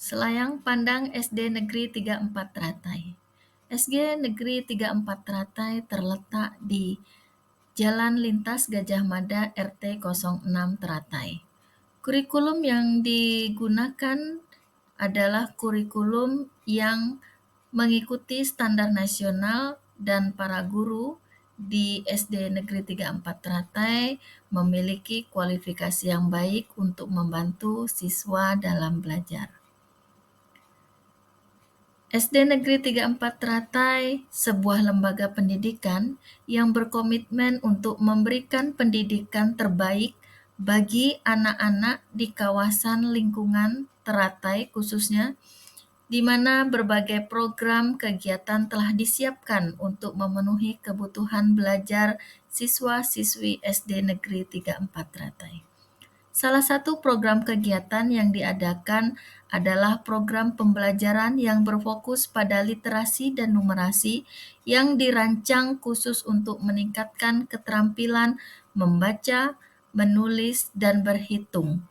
Selayang Pandang SD Negeri 34 Teratai. SD Negeri 34 Teratai terletak di Jalan Lintas Gajah Mada RT 06 Teratai. Kurikulum yang digunakan adalah kurikulum yang mengikuti standar nasional dan para guru di SD Negeri 34 Teratai memiliki kualifikasi yang baik untuk membantu siswa dalam belajar. SD Negeri 34 Teratai sebuah lembaga pendidikan yang berkomitmen untuk memberikan pendidikan terbaik bagi anak-anak di kawasan lingkungan Teratai khususnya, di mana berbagai program kegiatan telah disiapkan untuk memenuhi kebutuhan belajar siswa-siswi SD Negeri 34 Teratai. Salah satu program kegiatan yang diadakan adalah program pembelajaran yang berfokus pada literasi dan numerasi yang dirancang khusus untuk meningkatkan keterampilan membaca, menulis, dan berhitung.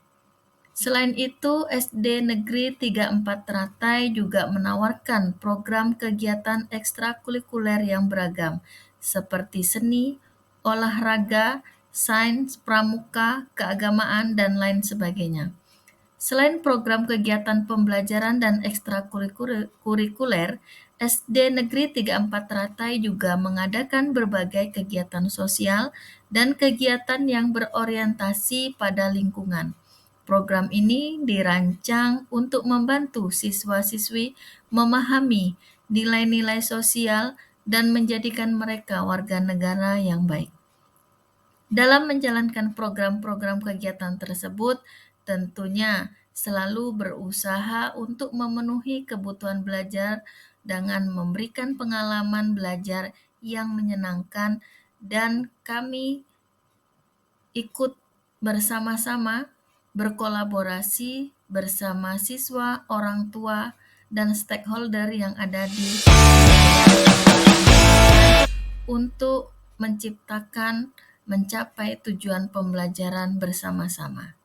Selain itu, SD Negeri 34 Teratai juga menawarkan program kegiatan ekstrakurikuler yang beragam, seperti seni, olahraga, sains, pramuka, keagamaan, dan lain sebagainya. Selain program kegiatan pembelajaran dan ekstrakurikuler, SD Negeri 34 Teratai juga mengadakan berbagai kegiatan sosial dan kegiatan yang berorientasi pada lingkungan. Program ini dirancang untuk membantu siswa-siswi memahami nilai-nilai sosial dan menjadikan mereka warga negara yang baik. Dalam menjalankan program-program kegiatan tersebut, tentunya selalu berusaha untuk memenuhi kebutuhan belajar dengan memberikan pengalaman belajar yang menyenangkan, dan kami ikut bersama-sama berkolaborasi bersama siswa, orang tua, dan stakeholder yang ada di untuk mencapai tujuan pembelajaran bersama-sama.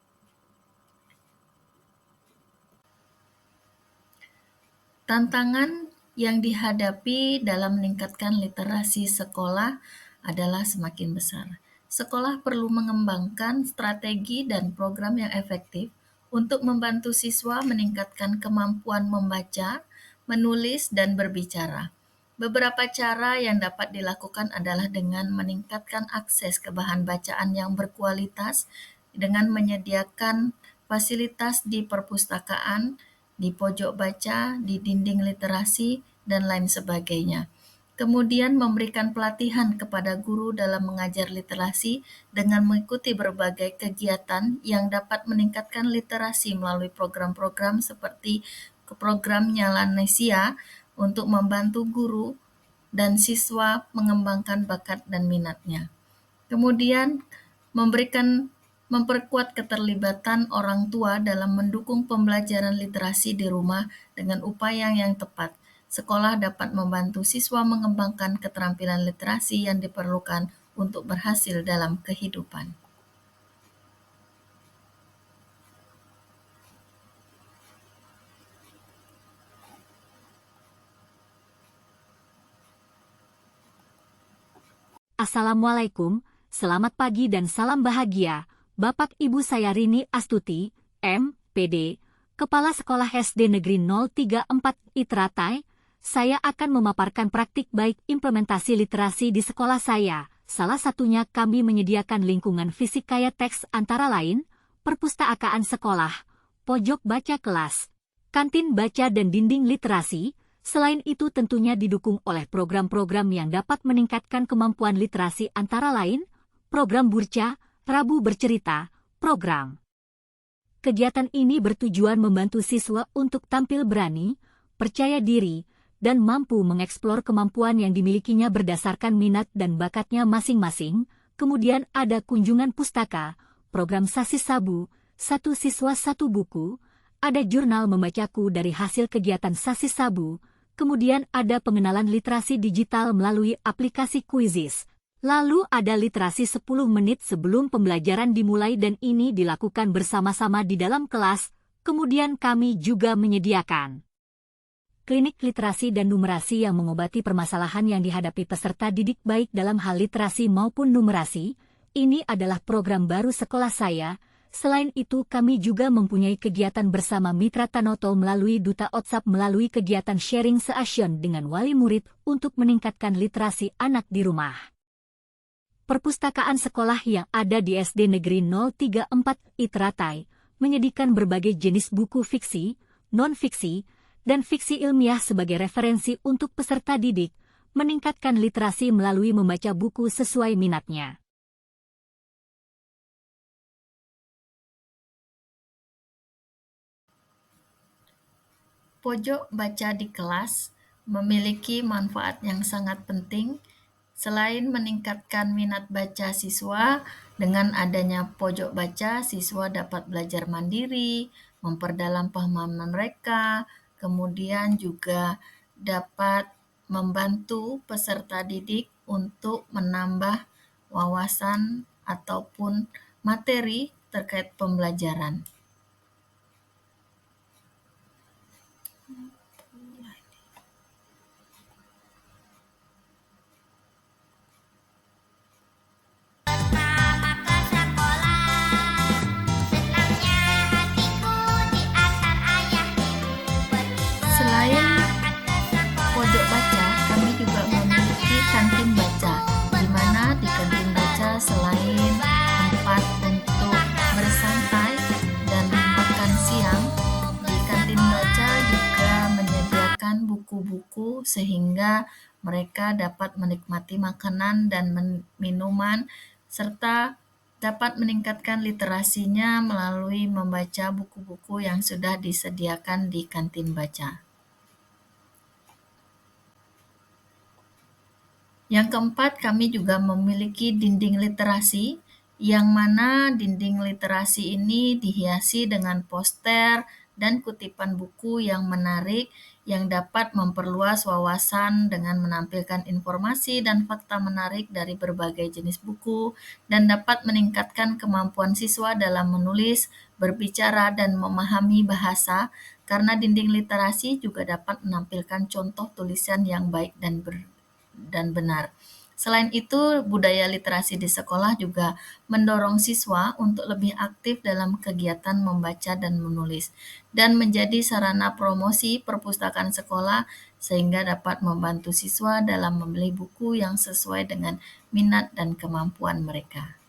Tantangan yang dihadapi dalam meningkatkan literasi sekolah adalah semakin besar. Sekolah perlu mengembangkan strategi dan program yang efektif untuk membantu siswa meningkatkan kemampuan membaca, menulis, dan berbicara. Beberapa cara yang dapat dilakukan adalah dengan meningkatkan akses ke bahan bacaan yang berkualitas dengan menyediakan fasilitas di perpustakaan, di pojok baca, di dinding literasi, dan lain sebagainya. Kemudian memberikan pelatihan kepada guru dalam mengajar literasi dengan mengikuti berbagai kegiatan yang dapat meningkatkan literasi melalui program-program seperti program Nyala Nesia untuk membantu guru dan siswa mengembangkan bakat dan minatnya. Kemudian memperkuat keterlibatan orang tua dalam mendukung pembelajaran literasi di rumah dengan upaya yang tepat. Sekolah dapat membantu siswa mengembangkan keterampilan literasi yang diperlukan untuk berhasil dalam kehidupan. Assalamualaikum, selamat pagi dan salam bahagia. Bapak Ibu, saya Rini Astuti, M.Pd, Kepala Sekolah SD Negeri 034 I Teratai. Saya akan memaparkan praktik baik implementasi literasi di sekolah saya. Salah satunya kami menyediakan lingkungan fisik kaya teks antara lain, perpustakaan sekolah, pojok baca kelas, kantin baca dan dinding literasi. Selain itu tentunya didukung oleh program-program yang dapat meningkatkan kemampuan literasi antara lain, program Burca, Rabu Bercerita, program. Kegiatan ini bertujuan membantu siswa untuk tampil berani, percaya diri, dan mampu mengeksplor kemampuan yang dimilikinya berdasarkan minat dan bakatnya masing-masing. Kemudian ada kunjungan pustaka, program Sasis Sabu, satu siswa satu buku, ada jurnal membacaku dari hasil kegiatan Sasis Sabu, kemudian ada pengenalan literasi digital melalui aplikasi Quizizz. Lalu ada literasi 10 menit sebelum pembelajaran dimulai dan ini dilakukan bersama-sama di dalam kelas, Kemudian kami juga menyediakan klinik literasi dan numerasi yang mengobati permasalahan yang dihadapi peserta didik baik dalam hal literasi maupun numerasi. Ini adalah program baru sekolah saya. Selain itu, kami juga mempunyai kegiatan bersama Mitra Tanoto melalui Duta WhatsApp melalui kegiatan sharing seasion dengan wali murid untuk meningkatkan literasi anak di rumah. Perpustakaan sekolah yang ada di SD Negeri 034 Itratai menyediakan berbagai jenis buku fiksi, non-fiksi, dan fiksi ilmiah sebagai referensi untuk peserta didik, meningkatkan literasi melalui membaca buku sesuai minatnya. Pojok baca di kelas memiliki manfaat yang sangat penting. Selain meningkatkan minat baca siswa, dengan adanya pojok baca, siswa dapat belajar mandiri, memperdalam pemahaman mereka, kemudian juga dapat membantu peserta didik untuk menambah wawasan ataupun materi terkait pembelajaran. Selain pojok baca, kami juga memiliki kantin baca, di mana di kantin baca selain tempat untuk bersantai dan makan siang, di kantin baca juga menyediakan buku-buku sehingga mereka dapat menikmati makanan dan minuman serta dapat meningkatkan literasinya melalui membaca buku-buku yang sudah disediakan di kantin baca. Yang keempat, kami juga memiliki dinding literasi, yang mana dinding literasi ini dihiasi dengan poster dan kutipan buku yang menarik yang dapat memperluas wawasan dengan menampilkan informasi dan fakta menarik dari berbagai jenis buku dan dapat meningkatkan kemampuan siswa dalam menulis, berbicara, dan memahami bahasa karena dinding literasi juga dapat menampilkan contoh tulisan yang baik dan benar. Selain itu, budaya literasi di sekolah juga mendorong siswa untuk lebih aktif dalam kegiatan membaca dan menulis, dan menjadi sarana promosi perpustakaan sekolah sehingga dapat membantu siswa dalam membeli buku yang sesuai dengan minat dan kemampuan mereka.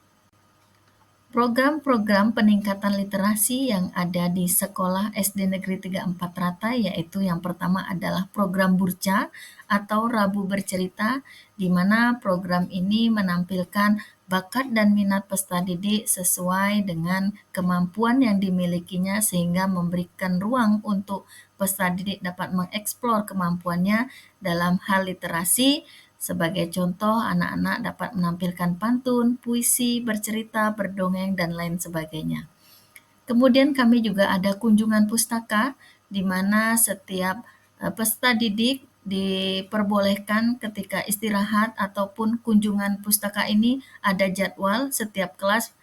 Program-program peningkatan literasi yang ada di sekolah SD Negeri 34 Ratai yaitu yang pertama adalah program Burca atau Rabu Bercerita, di mana program ini menampilkan bakat dan minat peserta didik sesuai dengan kemampuan yang dimilikinya sehingga memberikan ruang untuk peserta didik dapat mengeksplor kemampuannya dalam hal literasi. Sebagai contoh, anak-anak dapat menampilkan pantun, puisi, bercerita, berdongeng, dan lain sebagainya. Kemudian kami juga ada kunjungan pustaka, di mana setiap peserta didik diperbolehkan ketika istirahat ataupun kunjungan pustaka ini ada jadwal, setiap kelas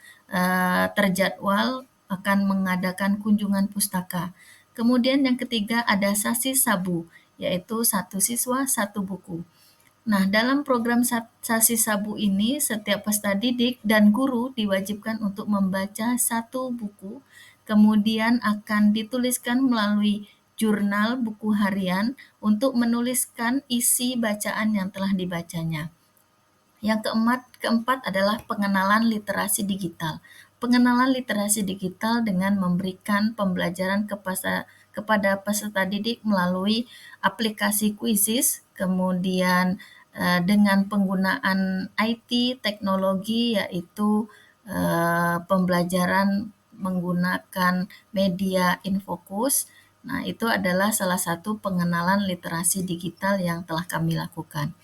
terjadwal akan mengadakan kunjungan pustaka. Kemudian yang ketiga ada sasi sabu, yaitu satu siswa satu buku. Nah, dalam program Sasi Sabu ini, setiap peserta didik dan guru diwajibkan untuk membaca satu buku, kemudian akan dituliskan melalui jurnal buku harian untuk menuliskan isi bacaan yang telah dibacanya. Yang keempat adalah pengenalan literasi digital. Pengenalan literasi digital dengan memberikan pembelajaran kepada peserta didik melalui aplikasi Quizizz, kemudian dengan penggunaan IT, teknologi, yaitu pembelajaran menggunakan media Infocus. Nah, itu adalah salah satu pengenalan literasi digital yang telah kami lakukan.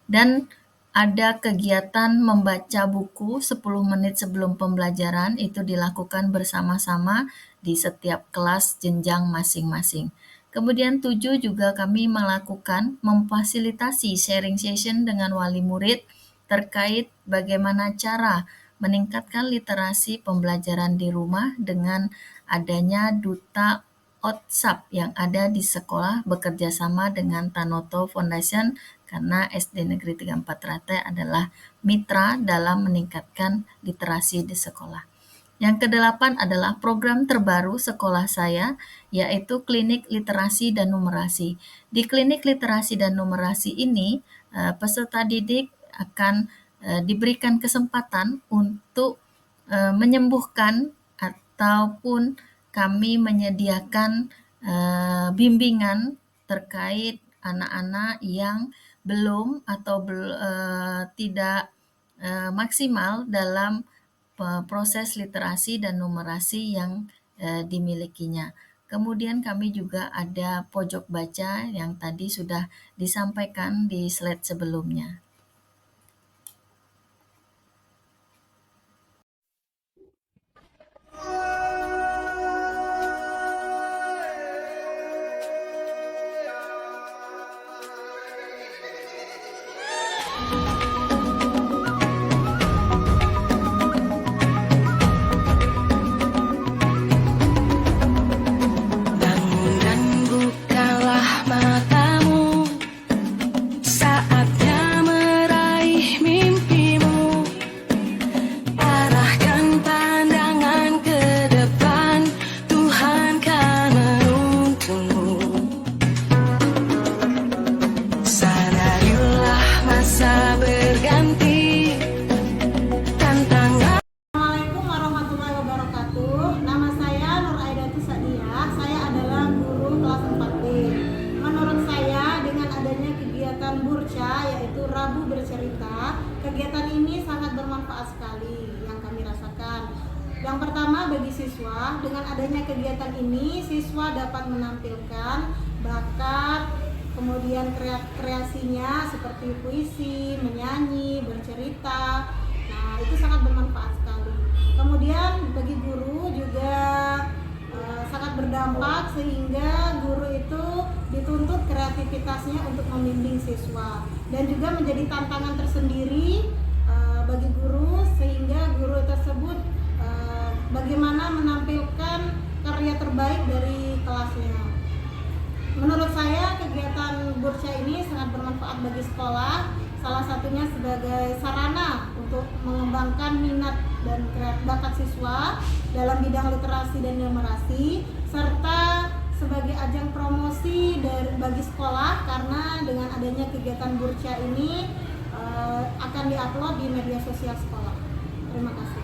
Dan ada kegiatan membaca buku 10 menit sebelum pembelajaran, itu dilakukan bersama-sama di setiap kelas jenjang masing-masing. Kemudian 7 juga kami melakukan memfasilitasi sharing session dengan wali murid terkait bagaimana cara meningkatkan literasi pembelajaran di rumah dengan adanya duta OTSAP yang ada di sekolah bekerja sama dengan Tanoto Foundation karena SD Negeri 34 Teratai adalah mitra dalam meningkatkan literasi di sekolah. Yang kedelapan adalah program terbaru sekolah saya, yaitu Klinik Literasi dan Numerasi. Di Klinik Literasi dan Numerasi ini, peserta didik akan diberikan kesempatan untuk menyembuhkan ataupun kami menyediakan bimbingan terkait anak-anak yang belum atau tidak maksimal dalam proses literasi dan numerasi yang dimilikinya. Kemudian kami juga ada pojok baca yang tadi sudah disampaikan di slide sebelumnya. Bangun dan bukalah matamu, saatnya meraih mimpimu. Arahkan pandangan ke depan, Tuhan kan menuntunmu. Sadarilah masa berganti, tantangan. Assalamualaikum warahmatullahi wabarakatuh. Nama saya Nur Aidatu Sadiah. Saya adalah guru kelas 4B. Menurut saya dengan adanya kegiatan Burca yaitu Rabu Bercerita, kegiatan ini sangat bermanfaat sekali yang kami rasakan. Yang pertama bagi siswa, dengan adanya kegiatan ini siswa dapat menampilkan bakat, kemudian kreasinya seperti puisi, menyanyi, bercerita. Nah, itu sangat bermanfaat sekali. Kemudian bagi guru juga sangat berdampak sehingga guru itu dituntut kreativitasnya untuk membimbing siswa dan juga menjadi tantangan tersendiri bagi guru sehingga guru tersebut bagaimana menampilkan karya terbaik dari kelasnya. Menurut saya kegiatan Burca ini sangat bermanfaat bagi sekolah, salah satunya sebagai sarana untuk mengembangkan minat dan bakat siswa dalam bidang literasi dan numerasi, serta sebagai ajang promosi bagi sekolah karena dengan adanya kegiatan Burca ini akan diupload di media sosial sekolah. Terima kasih.